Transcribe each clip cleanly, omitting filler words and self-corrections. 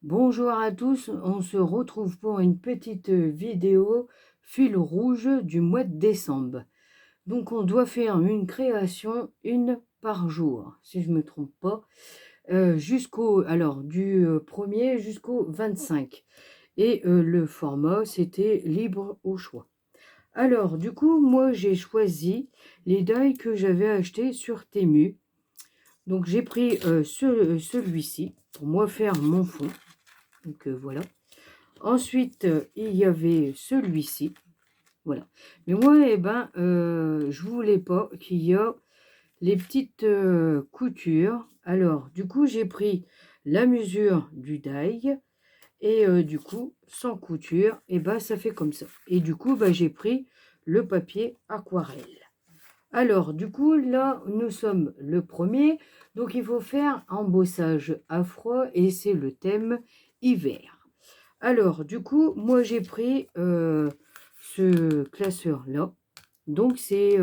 Bonjour à tous, on se retrouve pour une petite vidéo fil rouge du mois de décembre. Donc on doit faire une création, une par jour, si je ne me trompe pas, du 1er jusqu'au 25. Et le format, c'était libre au choix. Alors, du coup, moi, j'ai choisi les die que j'avais achetés sur Temu. Donc, j'ai pris celui-ci pour moi faire mon fond. Donc, voilà. Ensuite, il y avait celui-ci. Voilà. Mais moi, je voulais pas qu'il y a les petites coutures. Alors, du coup, j'ai pris la mesure du die. Et du coup, sans couture, ça fait comme ça. Et du coup, j'ai pris le papier aquarelle. Alors, du coup, là, nous sommes le premier. Donc, il faut faire embossage à froid et c'est le thème hiver. Alors, du coup, moi, j'ai pris ce classeur-là. Donc, c'est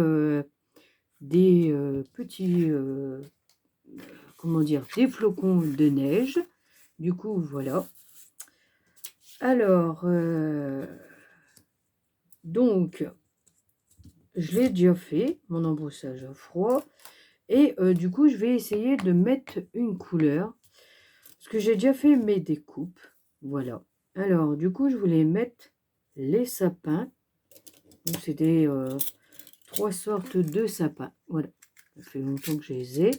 des petits, comment dire, des flocons de neige. Du coup, voilà. Alors, donc, je l'ai déjà fait, mon embossage à froid. Et du coup, je vais essayer de mettre une couleur. Parce que j'ai déjà fait mes découpes. Voilà. Alors, du coup, je voulais mettre les sapins. Donc, c'était 3 sortes de sapins. Voilà. Ça fait longtemps que je les ai.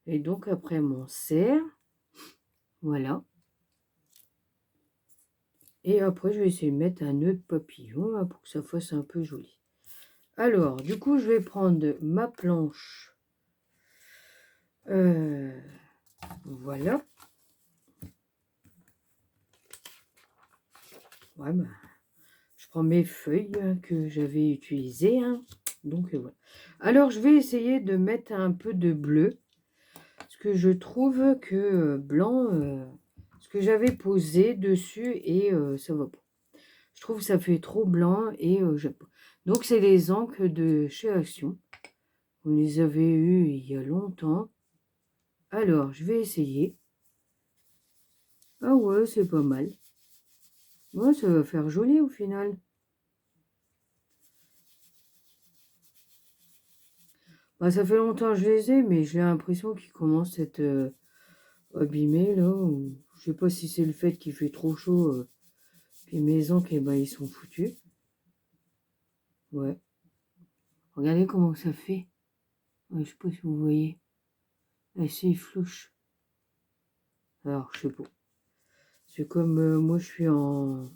Et donc, après, mon cerf. Voilà. Et après, je vais essayer de mettre un nœud de papillon là, pour que ça fasse un peu joli. Alors, du coup, je vais prendre ma planche. Voilà. Ouais, je prends mes feuilles que j'avais utilisées. Hein. Donc, voilà. Alors, je vais essayer de mettre un peu de bleu. Parce que je trouve que blanc, ce que j'avais posé dessus, et ça va pas. Je trouve que ça fait trop blanc et j'aime pas. Donc, c'est les encres de chez Action. On les avait eues il y a longtemps. Alors, je vais essayer. Ah ouais, c'est pas mal. Ouais, ça va faire joli au final. Ça fait longtemps que je les ai, mais j'ai l'impression qu'ils commencent à être abîmés, là. Je sais pas si c'est le fait qu'il fait trop chaud, puis mes encres, ils sont foutus. Ouais. Regardez comment ça fait. Ouais, je sais pas si vous voyez. C'est flouche. Alors, je sais pas. C'est comme moi, je suis en...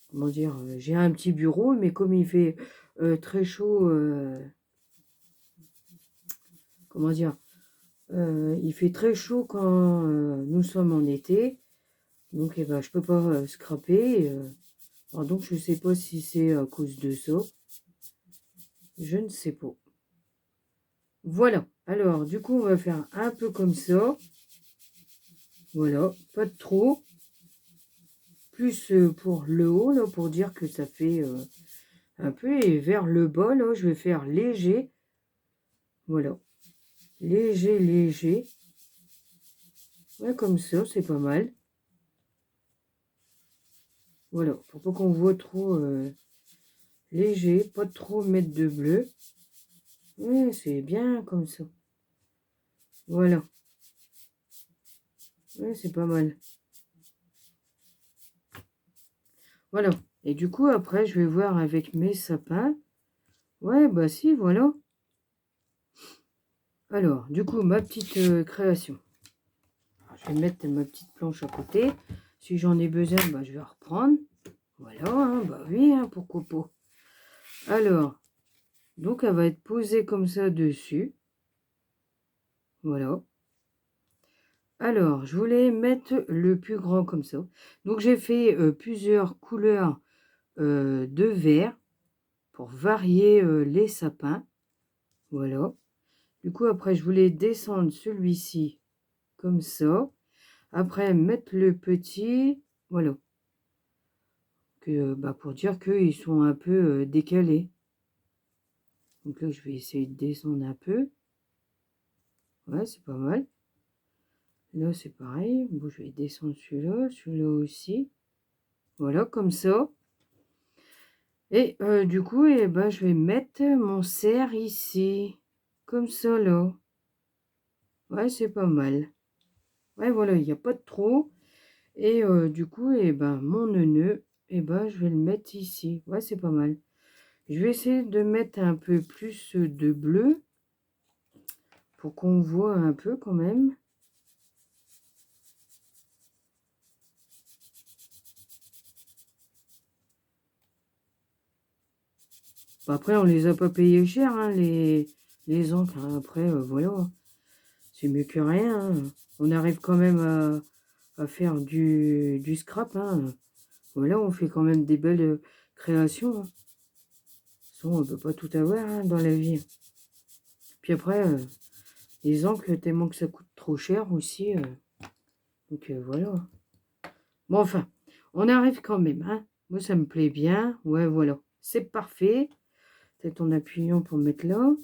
Comment dire, j'ai un petit bureau, mais comme il fait très chaud... comment dire, il fait très chaud quand nous sommes en été. Donc, je peux pas scraper. Alors donc, je sais pas si c'est à cause de ça. Je ne sais pas. Voilà. Alors, du coup, on va faire un peu comme ça. Voilà. Pas de trop. Plus pour le haut, là, pour dire que ça fait un peu. Et vers le bas, là, je vais faire léger. Voilà. Léger, léger. Ouais, comme ça, c'est pas mal. Voilà. Pour pas qu'on voit trop léger. Pas trop mettre de bleu. Ouais, c'est bien comme ça. Voilà. Ouais, c'est pas mal. Voilà. Et du coup, après, je vais voir avec mes sapins. Ouais, bah si, voilà. Alors, du coup, ma petite création. Je vais mettre ma petite planche à côté. Si j'en ai besoin, je vais reprendre. Voilà, hein, bah oui, hein, pourquoi pas. Alors, donc elle va être posée comme ça dessus. Voilà. Alors, je voulais mettre le plus grand comme ça. Donc, j'ai fait plusieurs couleurs de vert pour varier les sapins. Voilà. Du coup, après, je voulais descendre celui-ci comme ça. Après, mettre le petit, voilà. Pour dire qu'ils sont un peu décalés. Donc là, je vais essayer de descendre un peu. Ouais, c'est pas mal. Là, c'est pareil. Bon, je vais descendre celui-là aussi. Voilà, comme ça. Et du coup, eh ben, je vais mettre mon cerf ici. Comme ça, là. Ouais, c'est pas mal. Ouais, voilà, il n'y a pas de trou. Et du coup, eh ben, mon nœud, eh ben, je vais le mettre ici. Ouais, c'est pas mal. Je vais essayer de mettre un peu plus de bleu pour qu'on voit un peu quand même. Bon, après, on les a pas payés cher, hein, les encres, hein. Après, voilà, c'est mieux que rien, hein. On arrive quand même à faire du scrap, hein. Voilà, on fait quand même des belles créations, hein. De toute façon, on peut pas tout avoir, hein, dans la vie. Puis après, les encres, tellement que ça coûte trop cher aussi. Donc voilà. Bon, enfin, on arrive quand même, hein. Moi, ça me plaît bien. Ouais, voilà. C'est parfait. Peut-être en appuyant pour mettre là.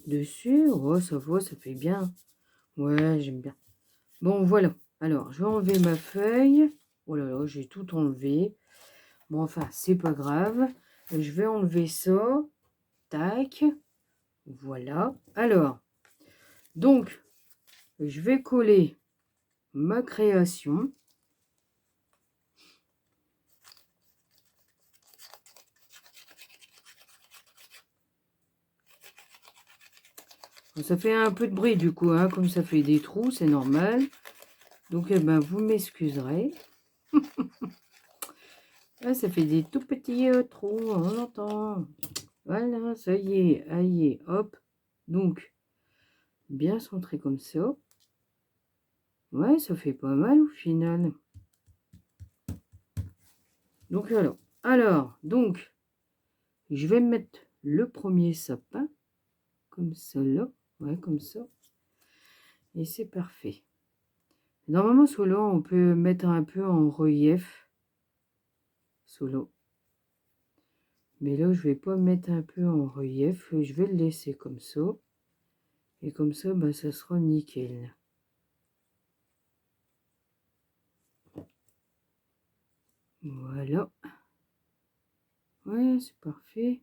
Dessus. Oh, ça va, ça fait bien. Ouais, j'aime bien. Bon, voilà. Alors, je vais enlever ma feuille. Oh là là, j'ai tout enlevé. Bon, enfin, c'est pas grave. Je vais enlever ça. Tac. Voilà. Alors, donc, je vais coller ma création. Ça fait un peu de bruit du coup, hein, comme ça fait des trous, c'est normal. Donc, eh ben, vous m'excuserez. Ah, ça fait des tout petits trous, on entend. Voilà, ça y est, aïe, hop. Donc, bien centré comme ça. Ouais, ça fait pas mal au final. Donc, donc, je vais mettre le premier sapin, comme ça là. Ouais, comme ça. Et c'est parfait. Normalement, celui-là, on peut mettre un peu en relief. Solo. Mais là, je vais pas mettre un peu en relief. Je vais le laisser comme ça. Et comme ça, bah, ça sera nickel. Voilà. Ouais, c'est parfait.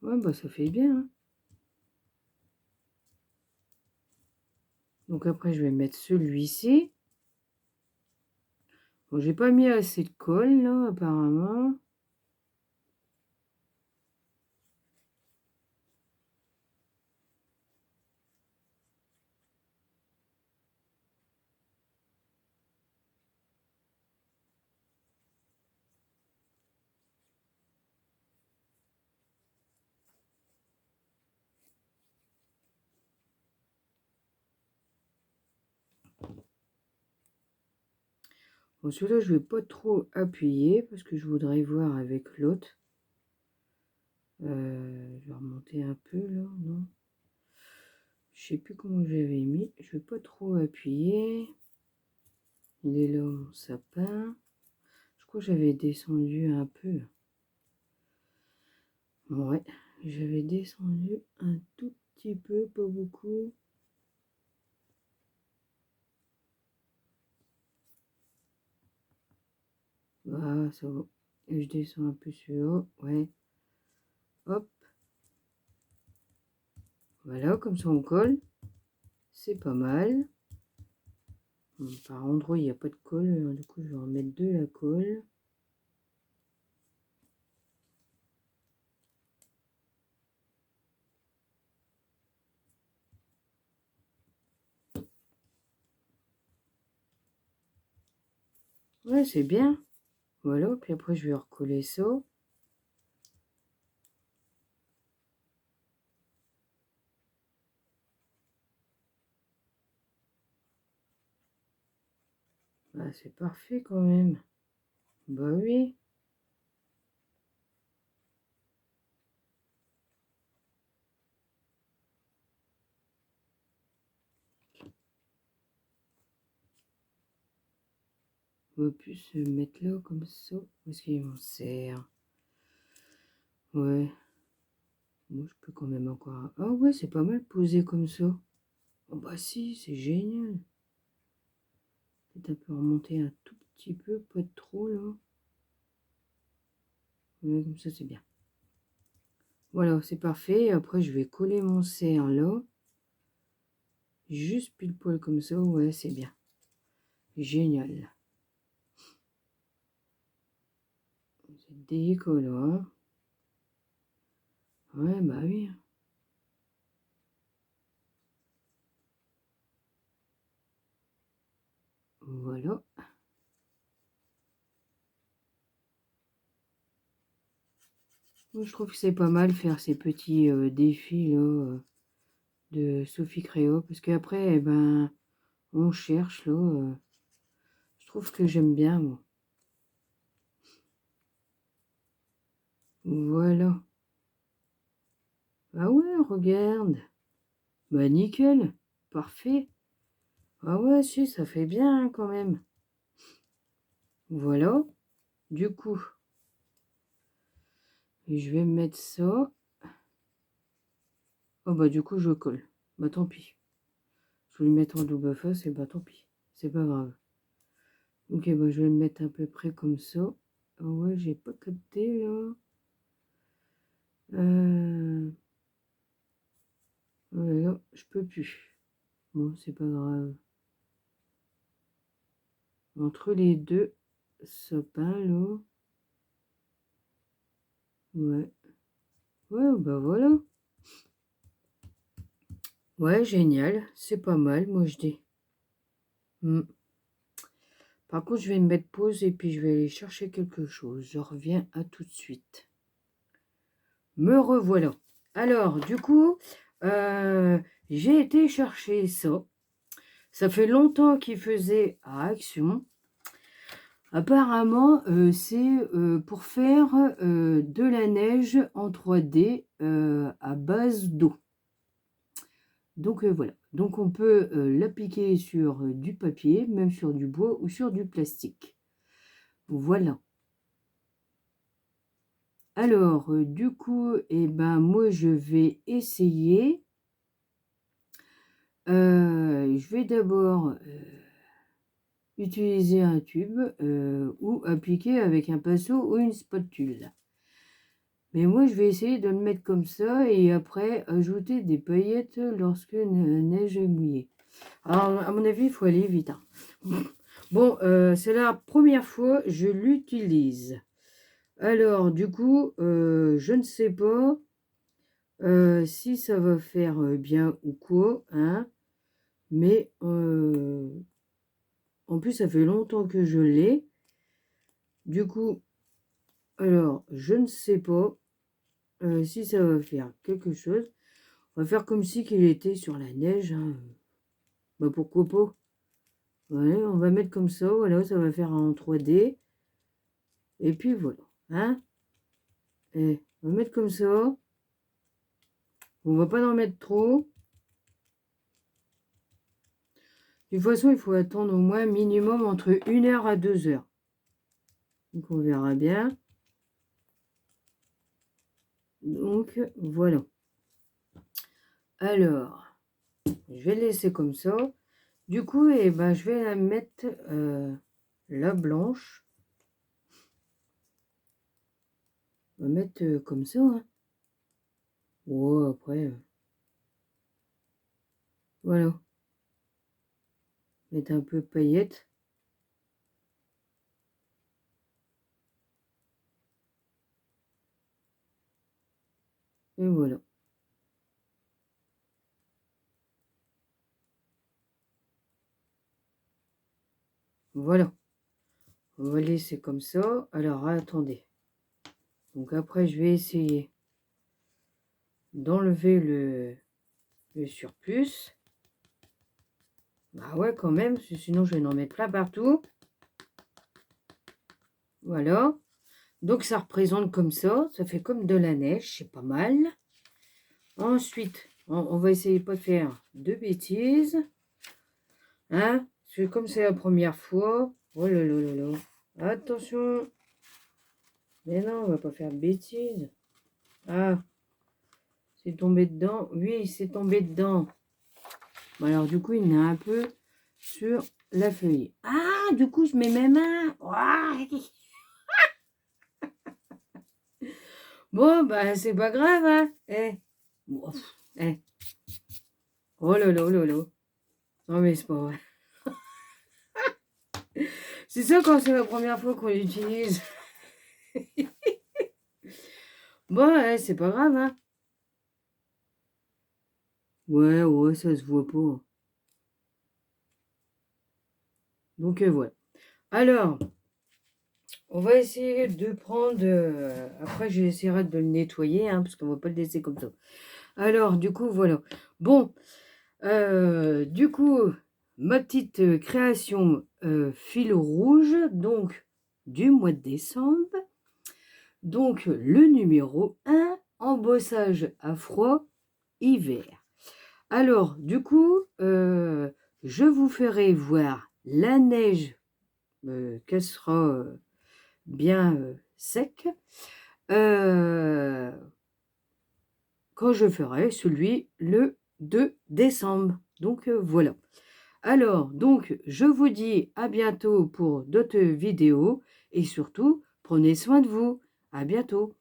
Ouais, bah ça fait bien, hein. Donc après, je vais mettre celui-ci. Bon, j'ai pas mis assez de colle, là, apparemment. Bon, celui-là, je vais pas trop appuyer parce que je voudrais voir avec l'autre. Je vais remonter un peu, là, non? Je sais plus comment j'avais mis. Je vais pas trop appuyer. Il est là, mon sapin. Je crois que j'avais descendu un peu. Ouais, j'avais descendu un tout petit peu, pas beaucoup. Ah, ça va. Et je descends un peu sur haut. Ouais. Hop. Voilà, comme ça on colle. C'est pas mal. Bon, par endroit, il n'y a pas de colle. Alors, du coup, je vais en mettre de la colle. Ouais, c'est bien. Voilà, puis après, je vais recoller ça. Bah, c'est parfait quand même. Bah oui. On va plus se mettre là comme ça. Parce qu'il m'en sert. Ouais. Moi, je peux quand même encore... Ah ouais, c'est pas mal posé comme ça. Oh bah si, c'est génial. Peut-être un peu remonter un tout petit peu, pas trop là. Ouais, comme ça, c'est bien. Voilà, c'est parfait. Après, je vais coller mon cerf là. Juste pile poil comme ça. Ouais, c'est bien. Génial. C'est décollant. Hein. Ouais, bah oui. Voilà. Moi, je trouve que c'est pas mal faire ces petits défis là de Sophie Créo. Parce qu'après, eh ben, on cherche là. Je trouve que j'aime bien, moi. Voilà. Ah ouais, regarde. Bah nickel. Parfait. Ah ouais, si, ça fait bien hein, quand même. Voilà. Du coup, je vais mettre ça. Oh bah du coup, je colle. Bah tant pis. Je vais le mettre en double face et bah tant pis. C'est pas grave. Ok, bah je vais le mettre à peu près comme ça. Ah ouais, j'ai pas capté là. Ouais, là, je peux plus. Bon, c'est pas grave. Entre les deux sapins là. Ouais. Ouais, bah voilà. Ouais, génial. C'est pas mal, moi je dis. Hmm. Par contre, je vais me mettre pause et puis je vais aller chercher quelque chose. Je reviens à tout de suite. Me revoilà. Alors, du coup, j'ai été chercher ça. Ça fait longtemps qu'il faisait à Action. Apparemment, c'est pour faire de la neige en 3D à base d'eau. Donc voilà. Donc on peut l'appliquer sur du papier, même sur du bois ou sur du plastique. Voilà. Alors, du coup, eh ben, moi, je vais essayer. Je vais d'abord utiliser un tube ou appliquer avec un pinceau ou une spatule. Mais moi, je vais essayer de le mettre comme ça et après ajouter des paillettes lorsque la neige est mouillée. Alors, à mon avis, il faut aller vite. Hein. Bon, c'est la première fois que je l'utilise. Alors, du coup, je ne sais pas si ça va faire bien ou quoi, hein. Mais en plus, ça fait longtemps que je l'ai. Du coup, alors, je ne sais pas si ça va faire quelque chose. On va faire comme si qu'il était sur la neige. Hein. Bah, pourquoi pas. Ouais, on va mettre comme ça. Voilà, ça va faire en 3D. Et puis voilà. Hein. Et on va mettre comme ça. On va pas en mettre trop. De toute façon, il faut attendre au moins minimum entre 1 heure à 2 heures. Donc, on verra bien. Donc, voilà. Alors, je vais le laisser comme ça. Du coup, eh ben, je vais la mettre la blanche. On va mettre comme ça. Hein. Oh, après, voilà. Mettre un peu paillettes. Et voilà. Voilà. On va laisser comme ça. Alors, attendez. Donc après, je vais essayer d'enlever le surplus. Bah ouais, quand même, parce que sinon je vais en mettre plein partout. Voilà. Donc ça représente comme ça fait comme de la neige, c'est pas mal. Ensuite, on va essayer pas de faire de bêtises. Hein? Parce que comme c'est la première fois, oh là là là là. Attention. Mais non, on va pas faire de bêtises. Ah, C'est tombé dedans. Oui, c'est tombé dedans. Bon, alors, du coup, il y en a un peu sur la feuille. Ah, du coup, je mets mes mains. Ouah. Bon, bah, c'est pas grave, hein. Eh. Bon, eh. Oh là là, oh là là. Non, mais c'est pas vrai. C'est ça quand c'est la première fois qu'on l'utilise. Bon, c'est pas grave, hein. Ouais, ouais, ça se voit pas. Donc, voilà. Alors, on va essayer de prendre... après, j'essaierai de le nettoyer, hein, parce qu'on va pas le laisser comme ça. Alors, du coup, voilà. Bon, du coup, ma petite création fil rouge, donc, du mois de décembre. Donc, le numéro 1, embossage à froid, hiver. Alors, du coup, je vous ferai voir la neige qu'elle sera bien sec quand je ferai celui le 2 décembre. Donc, voilà. Alors, donc, je vous dis à bientôt pour d'autres vidéos et surtout, prenez soin de vous. À bientôt.